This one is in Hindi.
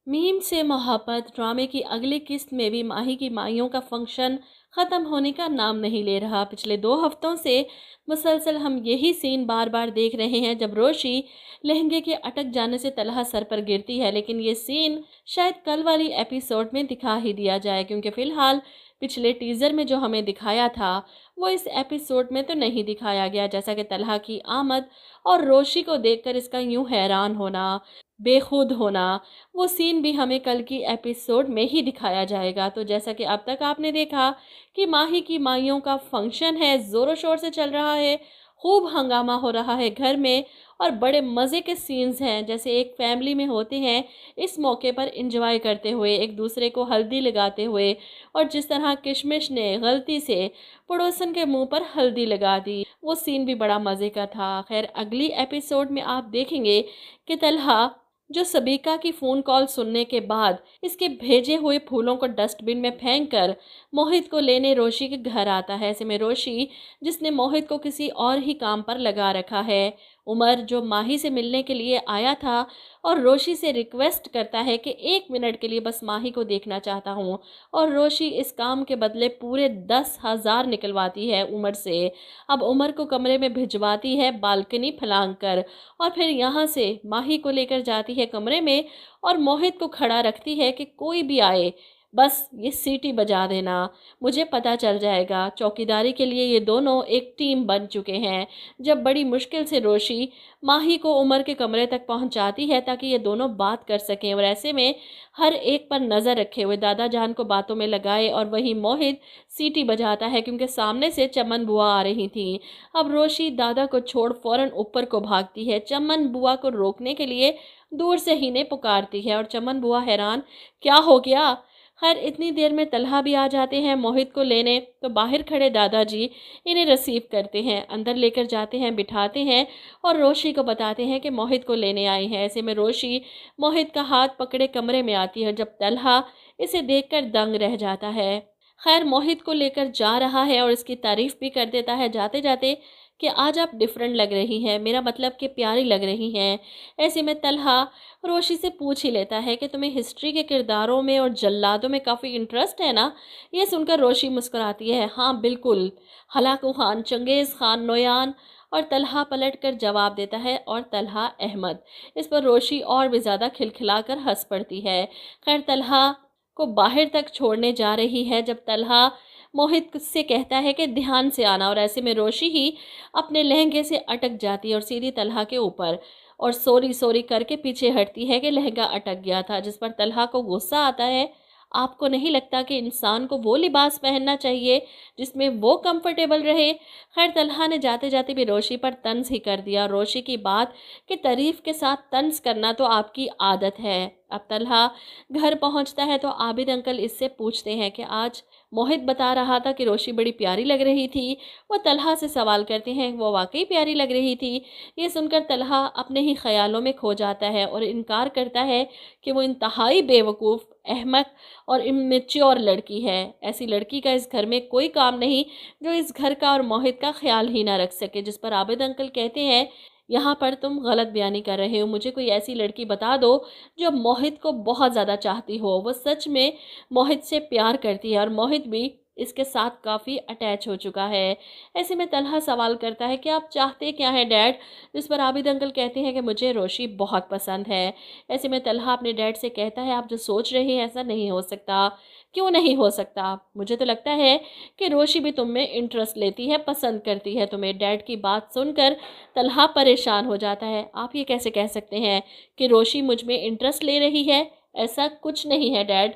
मीम से मोहब्बत ड्रामे की अगली किस्त में भी माही की माइयों का फंक्शन ख़त्म होने का नाम नहीं ले रहा। पिछले 2 हफ्तों से मुसलसल हम यही सीन बार बार देख रहे हैं, जब रोशी लहंगे के अटक जाने से तलहा सर पर गिरती है। लेकिन ये सीन शायद कल वाली एपिसोड में दिखा ही दिया जाए, क्योंकि फ़िलहाल पिछले टीज़र में जो हमें दिखाया था वो इस एपिसोड में तो नहीं दिखाया गया। जैसा कि तलहा की आमद और रोशी को देखकर इसका यूं हैरान होना, बेखुद होना, वो सीन भी हमें कल की एपिसोड में ही दिखाया जाएगा। तो जैसा कि अब तक आपने देखा कि माही की माइयों का फंक्शन है, ज़ोरों शोर से चल रहा है, खूब हंगामा हो रहा है घर में और बड़े मज़े के सीन्स हैं जैसे एक फैमिली में होते हैं, इस मौके पर एंजॉय करते हुए, एक दूसरे को हल्दी लगाते हुए। और जिस तरह किशमिश ने गलती से पड़ोसन के मुंह पर हल्दी लगा दी, वो सीन भी बड़ा मज़े का था। खैर, अगली एपिसोड में आप देखेंगे कि तलहा जो सबीका की फ़ोन कॉल सुनने के बाद इसके भेजे हुए फूलों को डस्टबिन में फेंककर मोहित को लेने रोशी के घर आता है। ऐसे में रोशी, जिसने मोहित को किसी और ही काम पर लगा रखा है, उमर जो माही से मिलने के लिए आया था और रोशी से रिक्वेस्ट करता है कि 1 मिनट के लिए बस माही को देखना चाहता हूँ, और रोशी इस काम के बदले पूरे 10,000 निकलवाती है उमर से। अब उमर को कमरे में भिजवाती है बालकनी फलांग कर, और फिर यहाँ से माही को लेकर जाती है कमरे में और मोहित को खड़ा रखती है कि कोई भी आए, बस ये सीटी बजा देना, मुझे पता चल जाएगा। चौकीदारी के लिए ये दोनों एक टीम बन चुके हैं। जब बड़ी मुश्किल से रोशी माही को उमर के कमरे तक पहुंचाती है ताकि ये दोनों बात कर सकें, और ऐसे में हर एक पर नज़र रखे हुए दादा जान को बातों में लगाए, और वही मोहित सीटी बजाता है क्योंकि सामने से चमन बुआ आ रही थी। अब रोशी दादा को छोड़ फौरन ऊपर को भागती है। चमन बुआ को रोकने के लिए दूर से ही ने पुकारती है और चमन बुआ हैरान, क्या हो गया। खैर, इतनी देर में तलहा भी आ जाते हैं मोहित को लेने, तो बाहर खड़े दादाजी इन्हें रिसीव करते हैं, अंदर लेकर जाते हैं, बिठाते हैं और रोशी को बताते हैं कि मोहित को लेने आए हैं। ऐसे में रोशी मोहित का हाथ पकड़े कमरे में आती है, जब तलहा इसे देखकर दंग रह जाता है। खैर, मोहित को लेकर जा रहा है और इसकी तारीफ भी कर देता है जाते जाते कि आज आप डिफरेंट लग रही हैं, मेरा मतलब कि प्यारी लग रही हैं। ऐसे में तलहा रोशी से पूछ ही लेता है कि तुम्हें हिस्ट्री के किरदारों में और जल्लादों में काफ़ी इंटरेस्ट है ना। ये सुनकर रोशी मुस्कुराती है, हाँ बिल्कुल, हलाकू खान, चंगेज़ खान, नोयान। और तलहा पलट कर जवाब देता है, और तलहा अहमद। इस पर रोशी और भी ज़्यादा खिलखिलाकर हंस पड़ती है। खैर, तलहा को बाहर तक छोड़ने जा रही है जब तलहा मोहित से कहता है कि ध्यान से आना, और ऐसे में रोशी ही अपने लहंगे से अटक जाती है और सीधी तलहा के ऊपर और सॉरी सॉरी करके पीछे हटती है कि लहंगा अटक गया था। जिस पर तलहा को गुस्सा आता है, आपको नहीं लगता कि इंसान को वो लिबास पहनना चाहिए जिसमें वो कंफर्टेबल रहे। खैर, तलहा ने जाते जाते भी रोशी पर तंज ही कर दिया। रोशी की बात कि तारीफ के साथ तंज करना तो आपकी आदत है। अब तलहा घर पहुंचता है तो आबिद अंकल इससे पूछते हैं कि आज मोहित बता रहा था कि रोशी बड़ी प्यारी लग रही थी। वो तलहा से सवाल करते हैं वो वाकई प्यारी लग रही थी। ये सुनकर तलहा अपने ही ख्यालों में खो जाता है और इनकार करता है कि वो इंतहाई बेवकूफ़, अहमक और इमेच्योर लड़की है। ऐसी लड़की का इस घर में कोई काम नहीं जो इस घर का और मोहित का ख्याल ही ना रख सके। जिस पर आबिद अंकल कहते हैं, यहाँ पर तुम गलत बयानी कर रहे हो, मुझे कोई ऐसी लड़की बता दो जो मोहित को बहुत ज़्यादा चाहती हो, वो सच में मोहित से प्यार करती है और मोहित भी इसके साथ काफ़ी अटैच हो चुका है। ऐसे में तलहा सवाल करता है कि आप चाहते क्या हैं डैड। जिस पर आबिद अंकल कहते हैं कि मुझे रोशी बहुत पसंद है। ऐसे में तलहा अपने डैड से कहता है, आप जो सोच रहे हैं ऐसा नहीं हो सकता। क्यों नहीं हो सकता? मुझे तो लगता है कि रोशी भी तुम में इंटरेस्ट लेती है, पसंद करती है तुम्हें। डैड की बात सुनकर तलहा परेशान हो जाता है, आप ये कैसे कह सकते हैं कि रोशी मुझ में इंटरेस्ट ले रही है? ऐसा कुछ नहीं है डैड।